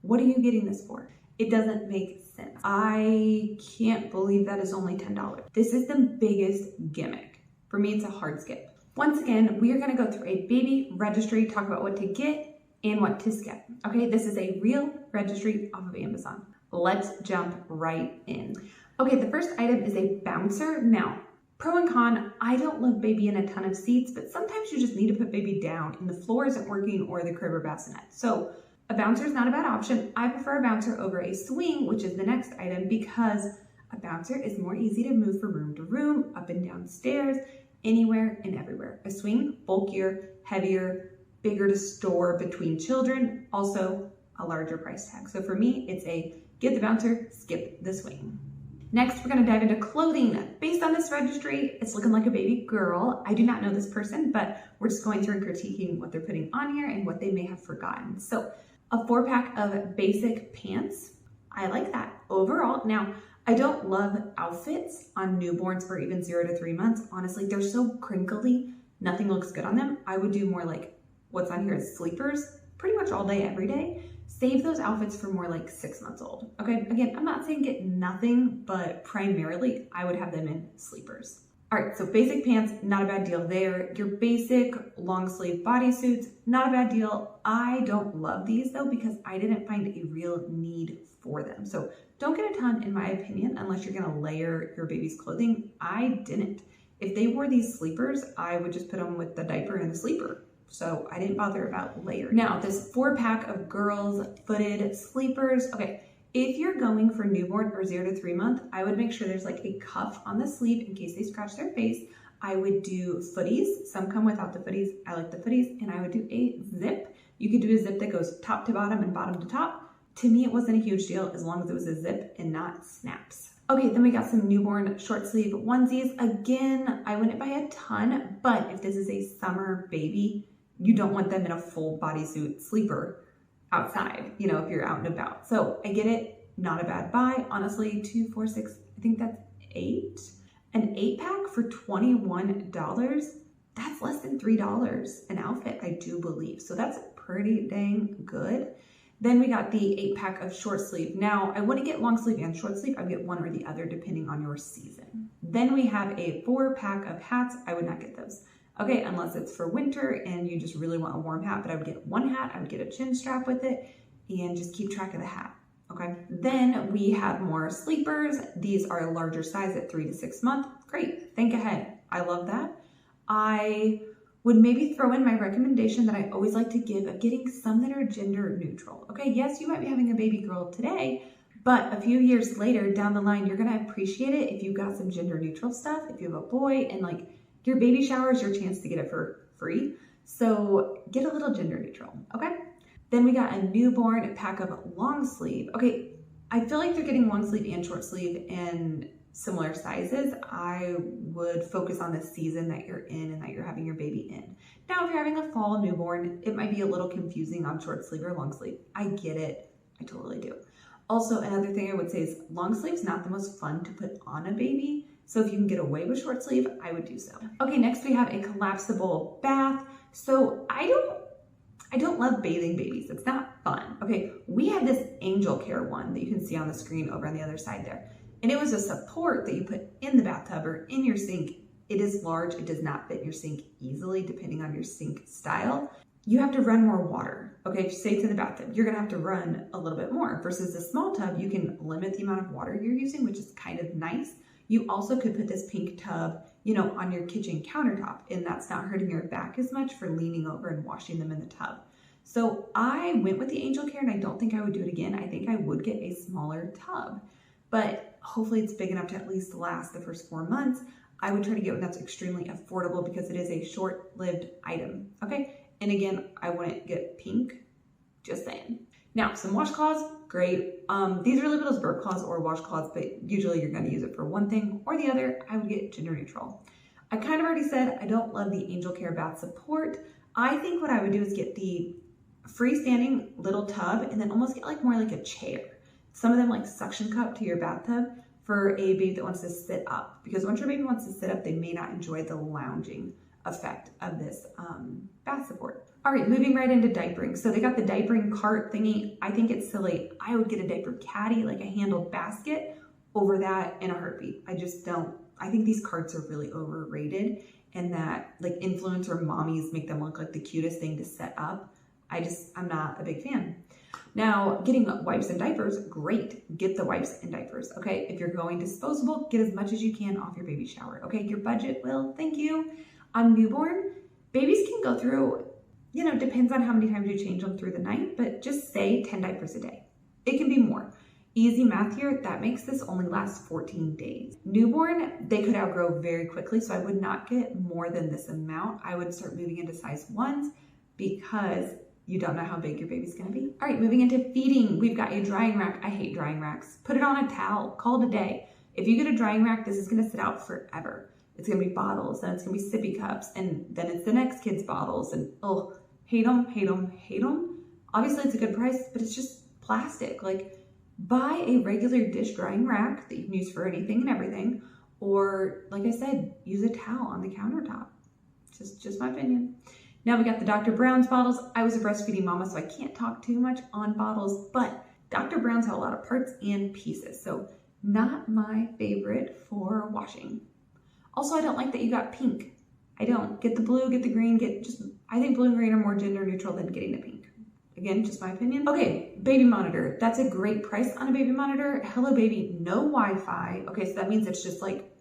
What are you getting this for? It doesn't make sense. I can't believe that is only $10. This is the biggest gimmick. For me, it's a hard skip. Once again, we are gonna go through a baby registry, talk about what to get and what to skip. Okay, this is a real registry off of Amazon. Let's jump right in. Okay, the first item is a bouncer. Now, pro and con, I don't love baby in a ton of seats, but sometimes you just need to put baby down and the floor isn't working or the crib or bassinet. So a bouncer is not a bad option. I prefer a bouncer over a swing, which is the next item, because a bouncer is more easy to move from room to room, up and down stairs, anywhere and everywhere. A swing, bulkier, heavier, bigger to store between children, also a larger price tag. So for me, it's a get the bouncer, skip the swing. Next, we're gonna dive into clothing. Based on this registry, it's looking like a baby girl. I do not know this person, but we're just going through and critiquing what they're putting on here and what they may have forgotten. So a 4-pack of basic pants. I like that overall. Now, I don't love outfits on newborns or even 0 to 3 months. Honestly, they're so crinkly, nothing looks good on them. I would do more like what's on here is sleepers, pretty much all day, every day. Save those outfits for more like 6 months old. Okay, again, I'm not saying get nothing, but primarily I would have them in sleepers. All right, so basic pants, not a bad deal there. Your basic long sleeve bodysuits, not a bad deal. I don't love these though, because I didn't find a real need for them. So don't get a ton in my opinion, unless you're gonna layer your baby's clothing. I didn't. If they wore these sleepers, I would just put them with the diaper and the sleeper. So I didn't bother about layering. Now this 4-pack of girls footed sleepers. Okay, if you're going for newborn or 0 to 3 month, I would make sure there's like a cuff on the sleeve in case they scratch their face. I would do footies. Some come without the footies. I like the footies, and I would do a zip. You could do a zip that goes top to bottom and bottom to top. To me, it wasn't a huge deal as long as it was a zip and not snaps. Okay, then we got some newborn short sleeve onesies. Again, I wouldn't buy a ton, but if this is a summer baby, you don't want them in a full bodysuit sleeper outside, you know, if you're out and about. So I get it, not a bad buy. Honestly, 2, 4, 6, I think that's 8. An 8-pack for $21, that's less than $3 an outfit, I do believe. So that's pretty dang good. Then we got the 8-pack of short sleeve. Now, I wouldn't get long sleeve and short sleeve. I would get one or the other depending on your season. Then we have a 4-pack of hats. I would not get those. Okay, unless it's for winter and you just really want a warm hat, but I would get one hat, I would get a chin strap with it, and just keep track of the hat, okay? Then we have more sleepers. These are a larger size at 3 to 6 months. Great, think ahead. I love that. I would maybe throw in my recommendation that I always like to give of getting some that are gender neutral. Okay, yes, you might be having a baby girl today, but a few years later down the line, you're gonna appreciate it if you've got some gender neutral stuff. If you have a boy and like your baby shower is your chance to get it for free. So get a little gender neutral, okay? Then we got a newborn pack of long sleeve. Okay, I feel like they're getting long sleeve and short sleeve in similar sizes. I would focus on the season that you're in and that you're having your baby in. Now, if you're having a fall newborn, it might be a little confusing on short sleeve or long sleeve. I get it, I totally do. Also, another thing I would say is long sleeve's not the most fun to put on a baby. So if you can get away with short sleeve, I would do so. Okay, next we have a collapsible bath. So I don't love bathing babies. It's not fun. Okay, we had this Angel Care one that you can see on the screen over on the other side there. And it was a support that you put in the bathtub or in your sink. It is large. It does not fit your sink easily depending on your sink style. You have to run more water. Okay, say to the bathtub, you're gonna have to run a little bit more versus the small tub, you can limit the amount of water you're using, which is kind of nice. You also could put this pink tub, you know, on your kitchen countertop, and that's not hurting your back as much for leaning over and washing them in the tub. So I went with the Angel Care, and I don't think I would do it again. I think I would get a smaller tub, but hopefully it's big enough to at least last the first 4 months. I would try to get one that's extremely affordable because it is a short-lived item, okay? And again, I wouldn't get pink, just saying. Now, some washcloths, great. These are labeled as burp cloths or washcloths, but usually you're gonna use it for one thing or the other. I would get gender neutral. I kind of already said I don't love the Angel Care bath support. I think what I would do is get the freestanding little tub and then almost get like more like a chair. Some of them like suction cup to your bathtub for a baby that wants to sit up, because once your baby wants to sit up, they may not enjoy the lounging effect of this bath support. All right, moving right into diapering. So they got the diapering cart thingy. I think it's silly. I would get a diaper caddy, like a handled basket, over that in a heartbeat. I just don't. I think these carts are really overrated, and that like influencer mommies make them look like the cutest thing to set up. I'm not a big fan. Now, getting wipes and diapers, great. Get the wipes and diapers, okay? If you're going disposable, get as much as you can off your baby shower, okay? Your budget will, thank you. On newborn, babies can go through, depends on how many times you change them through the night, but just say 10 diapers a day. It can be more. Easy math here, that makes this only last 14 days. Newborn, they could outgrow very quickly, so I would not get more than this amount. I would start moving into size 1s because you don't know how big your baby's gonna be. All right, moving into feeding. We've got a drying rack. I hate drying racks. Put it on a towel, call it a day. If you get a drying rack, this is gonna sit out forever. It's gonna be bottles, then it's gonna be sippy cups, and then it's the next kid's bottles, and hate them, hate them, hate them. Obviously it's a good price, but it's just plastic. Like, buy a regular dish drying rack that you can use for anything and everything, or like I said, use a towel on the countertop. Just my opinion. Now we got the Dr. Brown's bottles. I was a breastfeeding mama, so I can't talk too much on bottles, but Dr. Brown's have a lot of parts and pieces, so not my favorite for washing. Also, I don't like that you got pink. I don't. Get the blue, get the green, I think blue and green are more gender neutral than getting the pink. Again, just my opinion. Okay, baby monitor. That's a great price on a baby monitor. Hello Baby, no Wi-Fi. Okay, so that means it's just like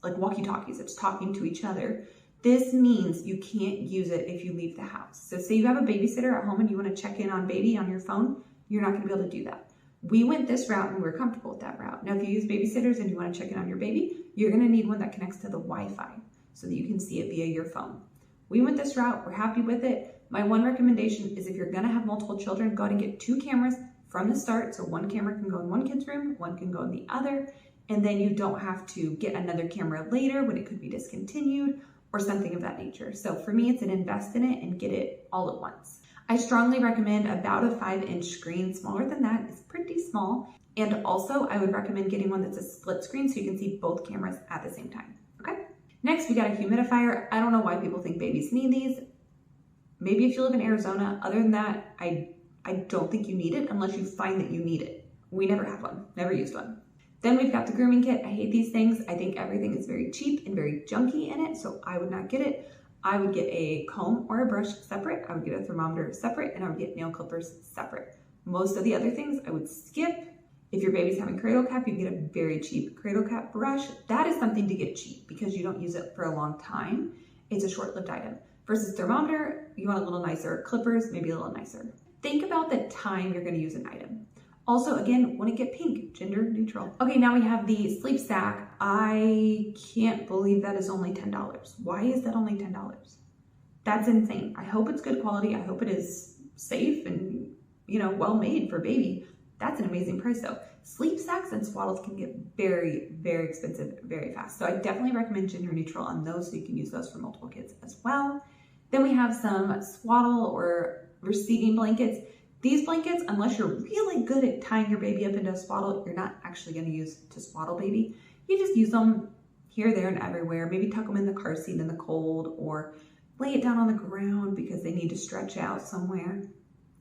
walkie-talkies. It's talking to each other. This means you can't use it if you leave the house. So say you have a babysitter at home and you want to check in on baby on your phone, you're not going to be able to do that. We went this route and we're comfortable with that route. Now, if you use babysitters and you want to check in on your baby, you're going to need one that connects to the Wi-Fi so that you can see it via your phone. We went this route. We're happy with it. My one recommendation is if you're going to have multiple children, go ahead and get 2 cameras from the start. So one camera can go in one kid's room, one can go in the other, and then you don't have to get another camera later when it could be discontinued or something of that nature. So for me, it's an invest in it and get it all at once. I strongly recommend about a 5-inch screen. Smaller than that is pretty small. And also I would recommend getting one that's a split screen so you can see both cameras at the same time, okay? Next, we got a humidifier. I don't know why people think babies need these. Maybe if you live in Arizona. Other than that, I don't think you need it unless you find that you need it. We never had one, never used one. Then we've got the grooming kit. I hate these things. I think everything is very cheap and very junky in it, so I would not get it. I would get a comb or a brush separate. I would get a thermometer separate, and I would get nail clippers separate. Most of the other things I would skip. If your baby's having cradle cap, you get a very cheap cradle cap brush. That is something to get cheap because you don't use it for a long time. It's a short-lived item. Versus thermometer, you want a little nicer. Clippers, maybe a little nicer. Think about the time you're gonna use an item. Also, again, wouldn't get pink, gender neutral. Okay, now we have the sleep sack. I can't believe that is only $10. Why is that only $10? That's insane. I hope it's good quality. I hope it is safe and, well made for baby. That's an amazing price though. Sleep sacks and swaddles can get very, very expensive very fast. So I definitely recommend gender neutral on those so you can use those for multiple kids as well. Then we have some swaddle or receiving blankets. These blankets, unless you're really good at tying your baby up into a swaddle, you're not actually going to use to swaddle baby. You just use them here, there, and everywhere. Maybe tuck them in the car seat in the cold or lay it down on the ground because they need to stretch out somewhere.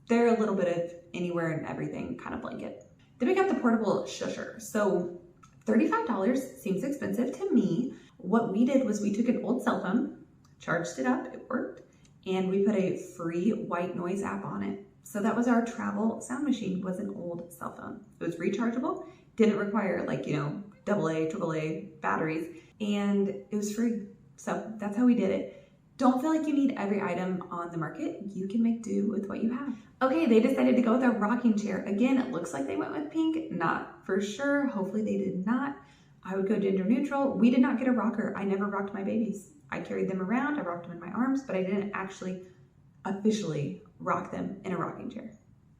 They're a little bit of anywhere and everything kind of blanket. Then we got the portable shusher. So $35 seems expensive to me. What we did was we took an old cell phone, charged it up, it worked, and we put a free white noise app on it. So that was our travel sound machine, was an old cell phone. It was rechargeable, didn't require AA, AAA batteries, and it was free. So that's how we did it. Don't feel like you need every item on the market. You can make do with what you have. Okay, they decided to go with a rocking chair. Again, it looks like they went with pink, not for sure. Hopefully they did not. I would go gender neutral. We did not get a rocker. I never rocked my babies. I carried them around, I rocked them in my arms, but I didn't actually officially rock them in a rocking chair.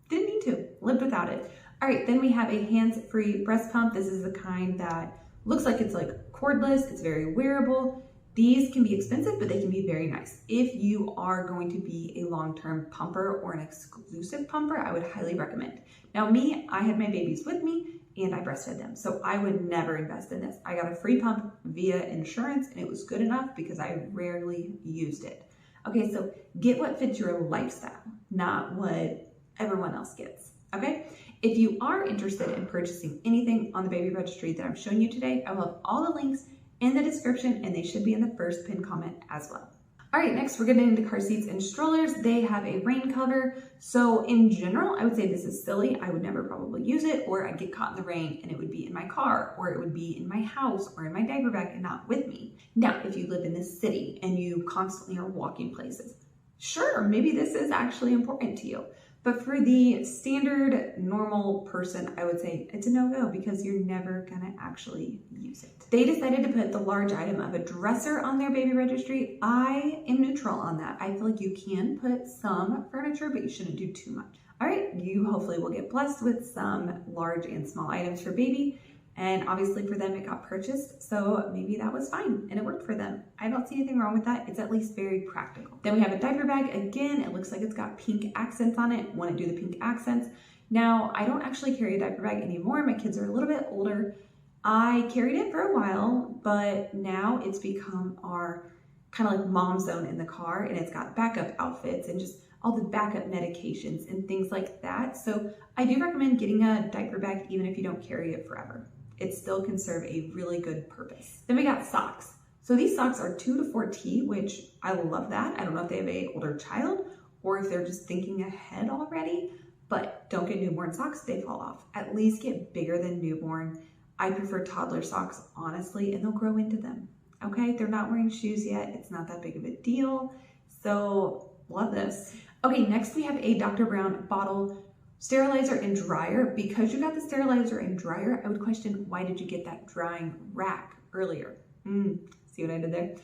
Didn't need to, lived without it. All right, then we have a hands-free breast pump. This is the kind that looks like it's cordless, it's very wearable. These can be expensive, but they can be very nice. If you are going to be a long-term pumper or an exclusive pumper, I would highly recommend. Now me, I had my babies with me and I breastfed them, so I would never invest in this. I got a free pump via insurance and it was good enough because I rarely used it. Okay, so get what fits your lifestyle, not what everyone else gets, okay? If you are interested in purchasing anything on the baby registry that I'm showing you today, I will have all the links in the description and they should be in the first pinned comment as well. All right, next we're getting into car seats and strollers. They have a rain cover. So in general, I would say this is silly. I would never probably use it, or I'd get caught in the rain and it would be in my car, or it would be in my house or in my diaper bag and not with me. Now, if you live in the city and you constantly are walking places, sure, maybe this is actually important to you. But for the standard normal person, I would say it's a no-go because you're never gonna actually use it. They decided to put the large item of a dresser on their baby registry. I am neutral on that. I feel like you can put some furniture, but you shouldn't do too much. All right, you hopefully will get blessed with some large and small items for baby. And obviously for them, it got purchased, so maybe that was fine and it worked for them. I don't see anything wrong with that. It's at least very practical. Then we have a diaper bag. Again, it looks like it's got pink accents on it. Want to do the pink accents. Now, I don't actually carry a diaper bag anymore. My kids are a little bit older. I carried it for a while, but now it's become our kind of like mom zone in the car, and it's got backup outfits and just all the backup medications and things like that. So I do recommend getting a diaper bag even if you don't carry it forever. It still can serve a really good purpose. Then we got socks. So these socks are 2 to 4T, which I love that. I don't know if they have an older child or if they're just thinking ahead already, but don't get newborn socks, they fall off. At least get bigger than newborn. I prefer toddler socks, honestly, and they'll grow into them, okay? They're not wearing shoes yet. It's not that big of a deal. So love this. Okay, next we have a Dr. Brown bottle sterilizer and dryer. Because you got the sterilizer and dryer, I would question, why did you get that drying rack earlier? See what I did there?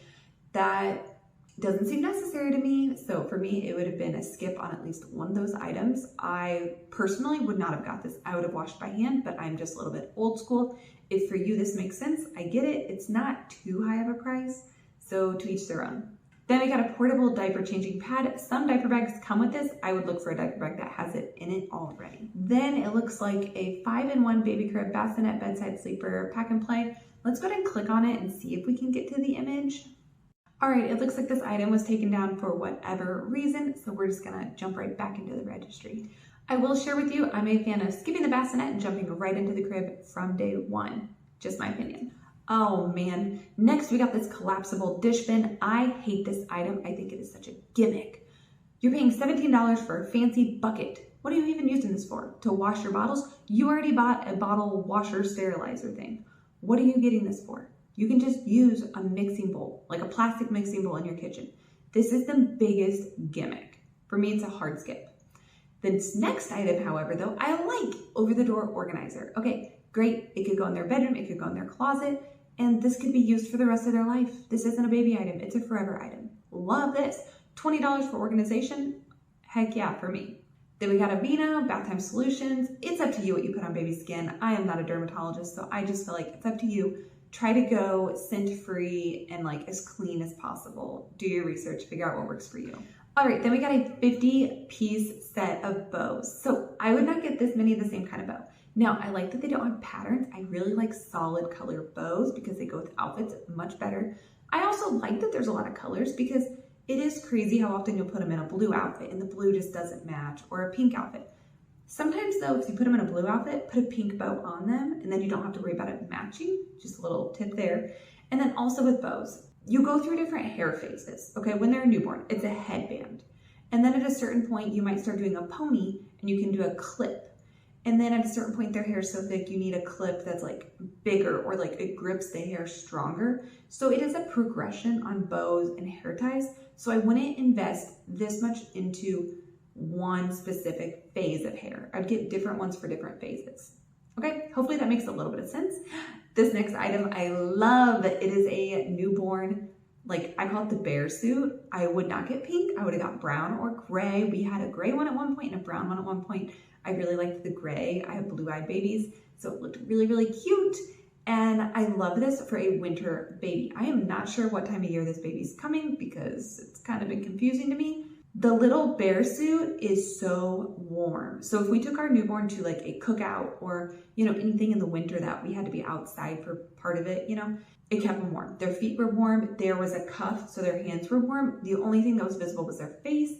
That doesn't seem necessary to me. So for me, it would have been a skip on at least one of those items. I personally would not have got this. I would have washed by hand, but I'm just a little bit old school. If for you this makes sense, I get it. It's not too high of a price, so to each their own. Then we got a portable diaper changing pad. Some diaper bags come with this. I would look for a diaper bag that has it in it already. Then it looks like a 5-in-1 baby crib, bassinet, bedside sleeper, pack and play. Let's go ahead and click on it and see if we can get to the image. All right, it looks like this item was taken down for whatever reason, so we're just gonna jump right back into the registry. I will share with you, I'm a fan of skipping the bassinet and jumping right into the crib from day one. Just my opinion. Oh man, next we got this collapsible dish bin. I hate this item. I think it is such a gimmick. You're paying $17 for a fancy bucket. What are you even using this for? To wash your bottles? You already bought a bottle washer sterilizer thing. What are you getting this for? You can just use a mixing bowl, like a plastic mixing bowl in your kitchen. This is the biggest gimmick. For me, it's a hard skip. This next item, however, though, I like over-the-door organizer. Okay, great. It could go in their bedroom. It could go in their closet. And this could be used for the rest of their life. This isn't a baby item. It's a forever item. Love this. $20 for organization. Heck yeah, for me. Then we got a Vino, Bath Time Solutions. It's up to you what you put on baby's skin. I am not a dermatologist, so I just feel like it's up to you. Try to go scent-free and like as clean as possible. Do your research, figure out what works for you. All right, then we got a 50-piece set of bows. So I would not get this many of the same kind of bow. Now, I like that they don't have patterns. I really like solid color bows because they go with outfits much better. I also like that there's a lot of colors because it is crazy how often you'll put them in a blue outfit and the blue just doesn't match, or a pink outfit. Sometimes though, if you put them in a blue outfit, put a pink bow on them and then you don't have to worry about it matching. Just a little tip there. And then also with bows, you go through different hair phases. Okay, when they're a newborn, it's a headband. And then at a certain point, you might start doing a pony and you can do a clip. And then at a certain point, their hair is so thick, you need a clip that's like bigger or like it grips the hair stronger. So it is a progression on bows and hair ties. So I wouldn't invest this much into one specific phase of hair. I'd get different ones for different phases. Okay, hopefully that makes a little bit of sense. This next item I love. It is a newborn, like I call it the bear suit. I would not get pink. I would have got brown or gray. We had a gray one at one point and a brown one at one point. I really liked the gray. I have blue-eyed babies, so it looked really, really cute. And I love this for a winter baby. I am not sure what time of year this baby's coming because it's kind of been confusing to me, The little bear suit is so warm. So if we took our newborn to like a cookout or, anything in the winter that we had to be outside for part of it, it kept them warm. Their feet were warm. There was a cuff, so their hands were warm. The only thing that was visible was their face.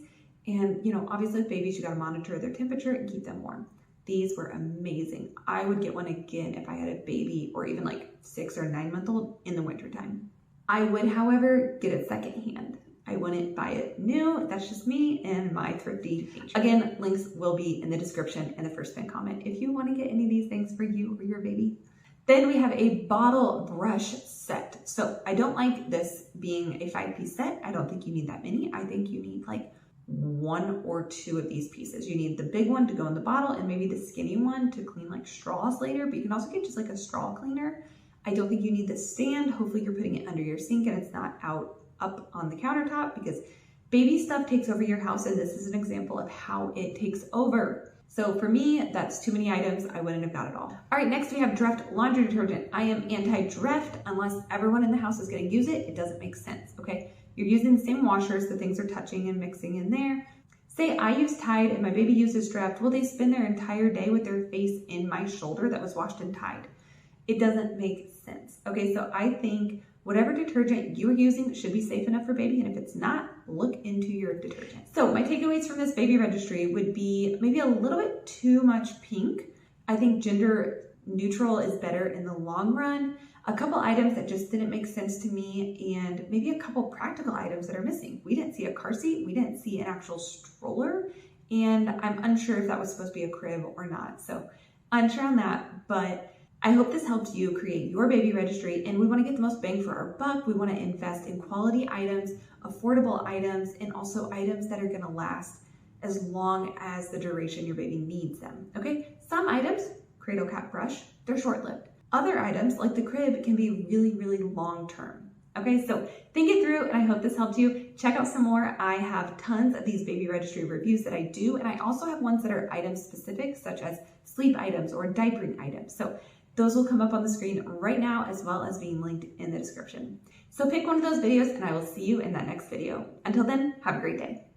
And, obviously with babies, you got to monitor their temperature and keep them warm. These were amazing. I would get one again if I had a baby or even like 6 or 9 month old in the wintertime. I would, however, get it secondhand. I wouldn't buy it new. That's just me and my thrifty nature. Again, links will be in the description and the first pinned comment if you want to get any of these things for you or your baby. Then we have a bottle brush set. So I don't like this being a 5-piece set. I don't think you need that many. I think you need like 1 or 2 of these pieces. You need the big one to go in the bottle and maybe the skinny one to clean like straws later, but you can also get just like a straw cleaner. I don't think you need the stand. Hopefully you're putting it under your sink and it's not up on the countertop, because baby stuff takes over your house, and this is an example of how it takes over. So for me, that's too many items. I wouldn't have got it all. All right, next we have Dreft laundry detergent. I am anti-Dreft unless everyone in the house is gonna use it. It doesn't make sense, okay? You're using the same washers, the things are touching and mixing in there. Say I use Tide and my baby uses Dreft. Will they spend their entire day with their face in my shoulder that was washed in Tide? It doesn't make sense. Okay, so I think whatever detergent you're using should be safe enough for baby, and if it's not, look into your detergent. So my takeaways from this baby registry would be maybe a little bit too much pink. I think gender neutral is better in the long run. A couple items that just didn't make sense to me, and maybe a couple practical items that are missing. We didn't see a car seat, we didn't see an actual stroller, and I'm unsure if that was supposed to be a crib or not. So unsure on that, but I hope this helps you create your baby registry, and we want to get the most bang for our buck. We want to invest in quality items, affordable items, and also items that are going to last as long as the duration your baby needs them, okay? Some items, cradle cap brush, they're short-lived. Other items, like the crib, can be really, really long-term, okay? So think it through, and I hope this helped you. Check out some more. I have tons of these baby registry reviews that I do, and I also have ones that are item-specific, such as sleep items or diapering items. So those will come up on the screen right now, as well as being linked in the description. So pick one of those videos and I will see you in that next video. Until then, have a great day.